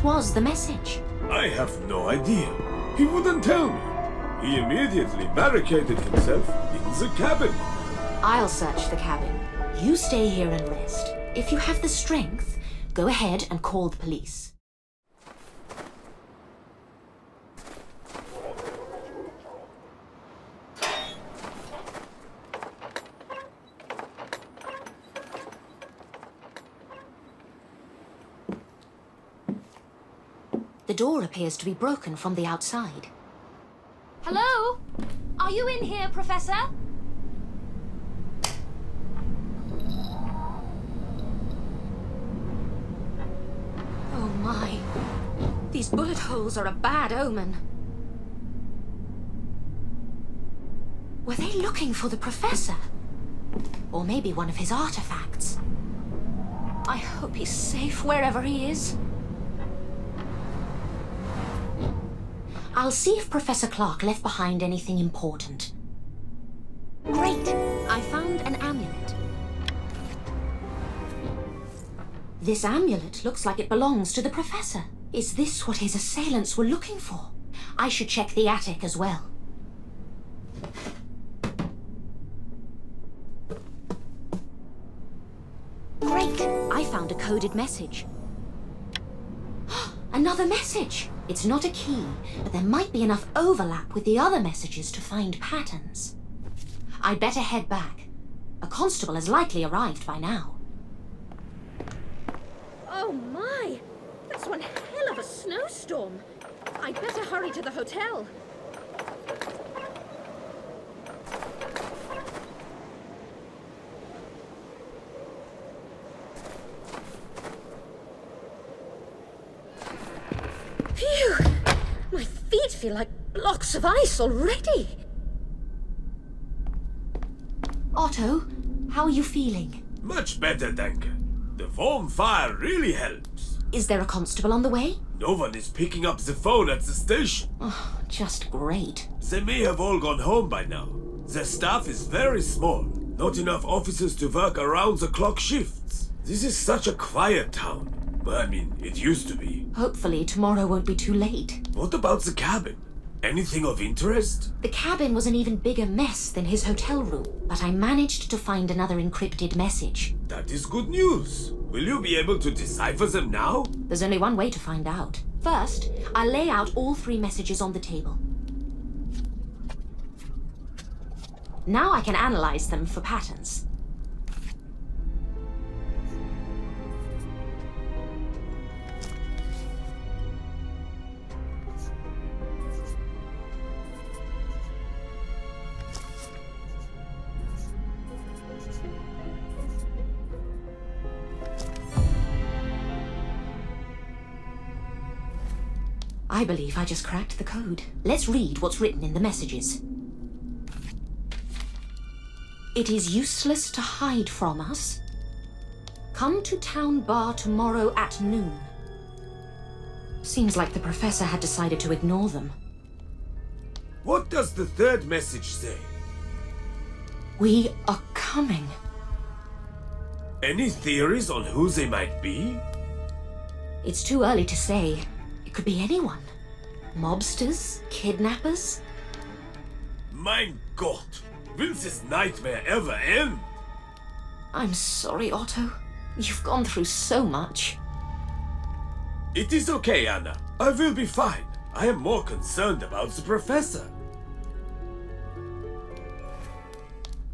What was the message? I have no idea. He wouldn't tell me. He immediately barricaded himself in the cabin. I'll search the cabin. You stay here and rest. If you have the strength, go ahead and call the police. The door appears to be broken from the outside. Hello? Are you in here, Professor? Oh my. These bullet holes are a bad omen. Were they looking for the Professor? Or maybe one of his artifacts? I hope he's safe wherever he is. I'll see if Professor Clark left behind anything important. Great! I found an amulet. This amulet looks like it belongs to the Professor. Is this what his assailants were looking for? I should check the attic as well. Great! I found a coded message. Another message! It's not a key, but there might be enough overlap with the other messages to find patterns. I'd better head back. A constable has likely arrived by now. Oh my! That's one hell of a snowstorm. I'd better hurry to the hotel. Phew! My feet feel like blocks of ice already. Otto, how are you feeling? Much better, Danke. The warm fire really helps. Is there a constable on the way? No one is picking up the phone at the station. Oh, just great. They may have all gone home by now. Their staff is very small. Not enough officers to work around-the-clock shifts. This is such a quiet town. I mean, it used to be. Hopefully tomorrow won't be too late. What about the cabin? Anything of interest? The cabin was an even bigger mess than his hotel room, but I managed to find another encrypted message. That is good news. Will you be able to decipher them now? There's only one way to find out. First, I'll lay out all three messages on the table. Now I can analyze them for patterns. I believe I just cracked the code. Let's read what's written in the messages. It is useless to hide from us. Come to town bar tomorrow at noon. Seems like the Professor had decided to ignore them. What does the third message say? We are coming. Any theories on who they might be? It's too early to say. It could be anyone. Mobsters? Kidnappers? Mein Gott! Will this nightmare ever end? I'm sorry, Otto. You've gone through so much. It is okay, Anna. I will be fine. I am more concerned about the Professor.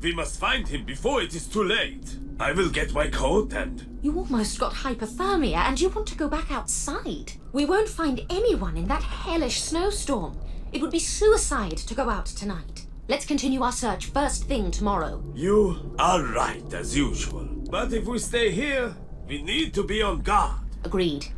We must find him before it is too late. I will get my coat and... You almost got hypothermia and you want to go back outside. We won't find anyone in that hellish snowstorm. It would be suicide to go out tonight. Let's continue our search first thing tomorrow. You are right, as usual. But if we stay here, we need to be on guard. Agreed.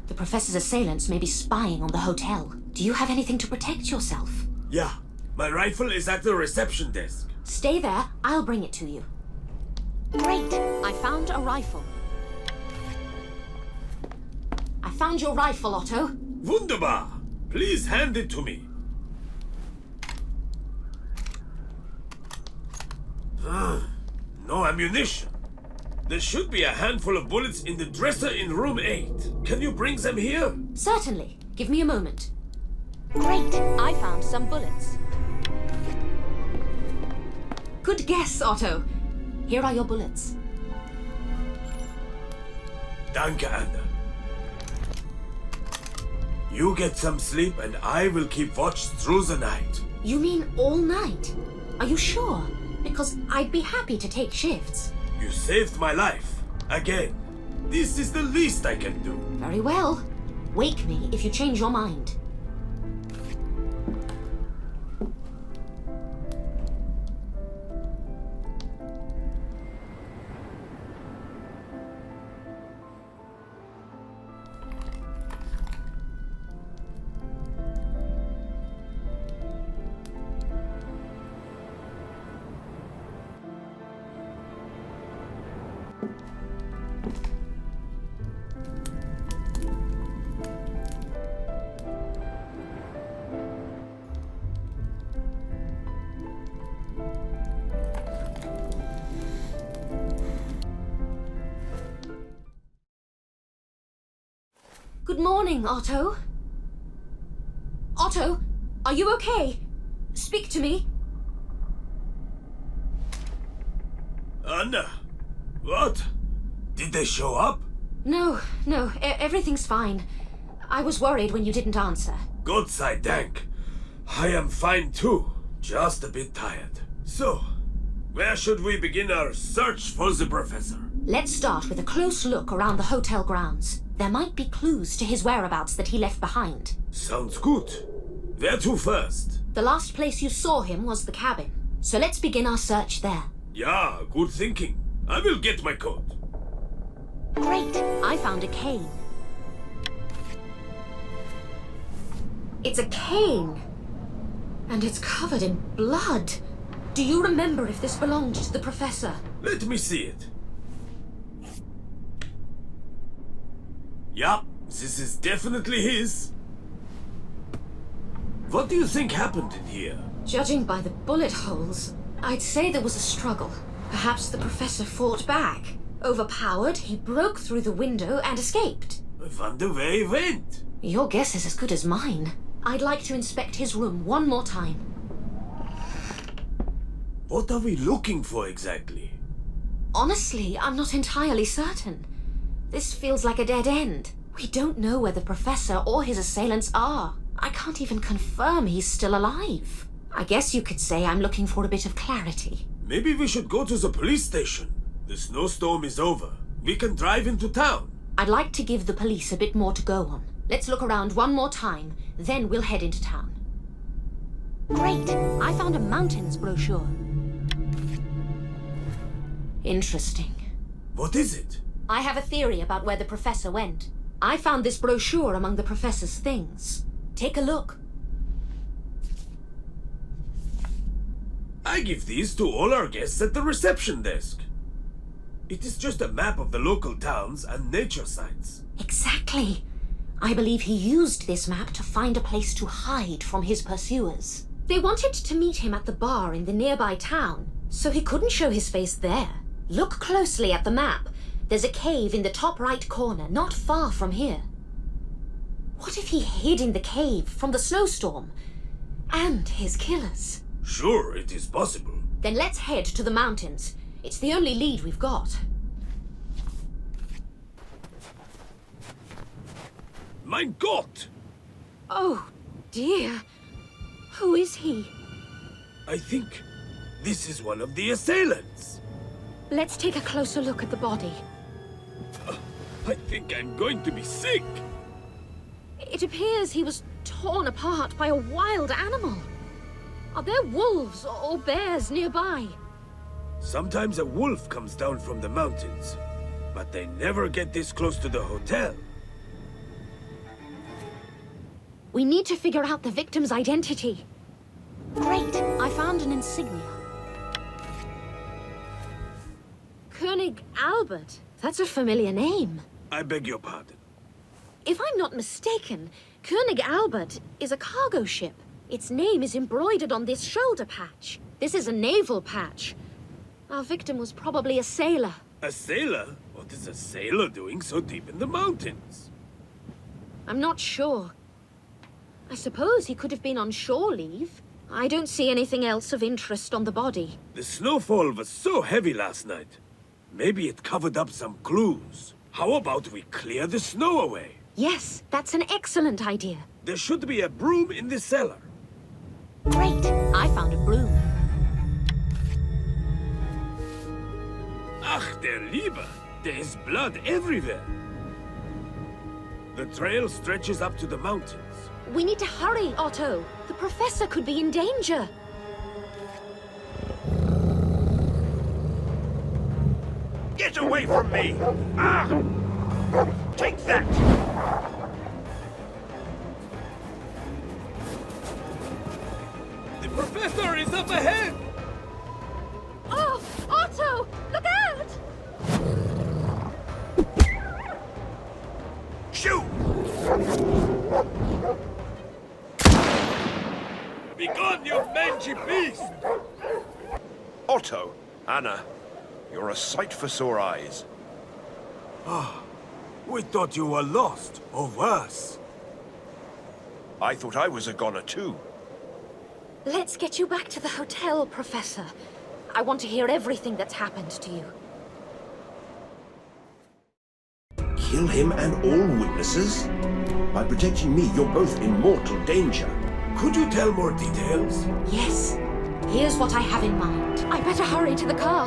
The Professor's assailants may be spying on the hotel. Do you have anything to protect yourself? Yeah, my rifle is at the reception desk. Stay there, I'll bring it to you. Great! I found a rifle. I found your rifle, Otto. Wunderbar! Please hand it to me. No ammunition. There should be a handful of bullets in the dresser in room 8. Can you bring them here? Certainly. Give me a moment. Great, I found some bullets. Good guess, Otto. Here are your bullets. Danke, Anna. You get some sleep and I will keep watch through the night. You mean all night? Are you sure? Because I'd be happy to take shifts. You saved my life. Again. This is the least I can do. Very well. Wake me if you change your mind. Good morning, Otto. Otto, are you okay? Speak to me. Anna, what? Did they show up? No, everything's fine. I was worried when you didn't answer. Gott sei Dank. I am fine too, just a bit tired. So, where should we begin our search for the professor? Let's start with a close look around the hotel grounds. There might be clues to his whereabouts that he left behind. Sounds good. Where to first? The last place you saw him was the cabin, so let's begin our search there. Yeah, good thinking. I will get my coat. Great, I found a cane. It's a cane, and it's covered in blood. Do you remember if this belonged to the professor? Let me see it. Yup, this is definitely his. What do you think happened in here? Judging by the bullet holes, I'd say there was a struggle. Perhaps the professor fought back. Overpowered, he broke through the window and escaped. I wonder where he went. Your guess is as good as mine. I'd like to inspect his room one more time. What are we looking for exactly? Honestly, I'm not entirely certain. This feels like a dead end. We don't know where the professor or his assailants are. I can't even confirm he's still alive. I guess you could say I'm looking for a bit of clarity. Maybe we should go to the police station. The snowstorm is over. We can drive into town. I'd like to give the police a bit more to go on. Let's look around one more time, then we'll head into town. Great! I found a mountains brochure. Interesting. What is it? I have a theory about where the professor went. I found this brochure among the professor's things. Take a look. I give these to all our guests at the reception desk. It is just a map of the local towns and nature sites. Exactly. I believe he used this map to find a place to hide from his pursuers. They wanted to meet him at the bar in the nearby town, so he couldn't show his face there. Look closely at the map. There's a cave in the top right corner, not far from here. What if he hid in the cave from the snowstorm and his killers? Sure, it is possible. Then let's head to the mountains. It's the only lead we've got. Mein Gott! Oh, dear. Who is he? I think this is one of the assailants. Let's take a closer look at the body. I think I'm going to be sick. It appears he was torn apart by a wild animal. Are there wolves or bears nearby? Sometimes a wolf comes down from the mountains, but they never get this close to the hotel. We need to figure out the victim's identity. Great, I found an insignia. König Albert. That's a familiar name. I beg your pardon. If I'm not mistaken, König Albert is a cargo ship. Its name is embroidered on this shoulder patch. This is a naval patch. Our victim was probably a sailor. A sailor? What is a sailor doing so deep in the mountains? I'm not sure. I suppose he could have been on shore leave. I don't see anything else of interest on the body. The snowfall was so heavy last night. Maybe it covered up some clues. How about we clear the snow away? Yes, that's an excellent idea. There should be a broom in the cellar. Great, I found a broom. Ach, der Liebe! There is blood everywhere. The trail stretches up to the mountains. We need to hurry, Otto. The professor could be in danger. Get away from me! Ah! Take that! The professor is up ahead! Oh, Otto! Look out! Shoot! Begone, you mangy beast! Otto, Anna, you're a sight for sore eyes. We thought you were lost, or worse. I thought I was a goner too. Let's get you back to the hotel, Professor. I want to hear everything that's happened to you. Kill him and all witnesses? By protecting me, you're both in mortal danger. Could you tell more details? Yes. Here's what I have in mind. I better hurry to the car.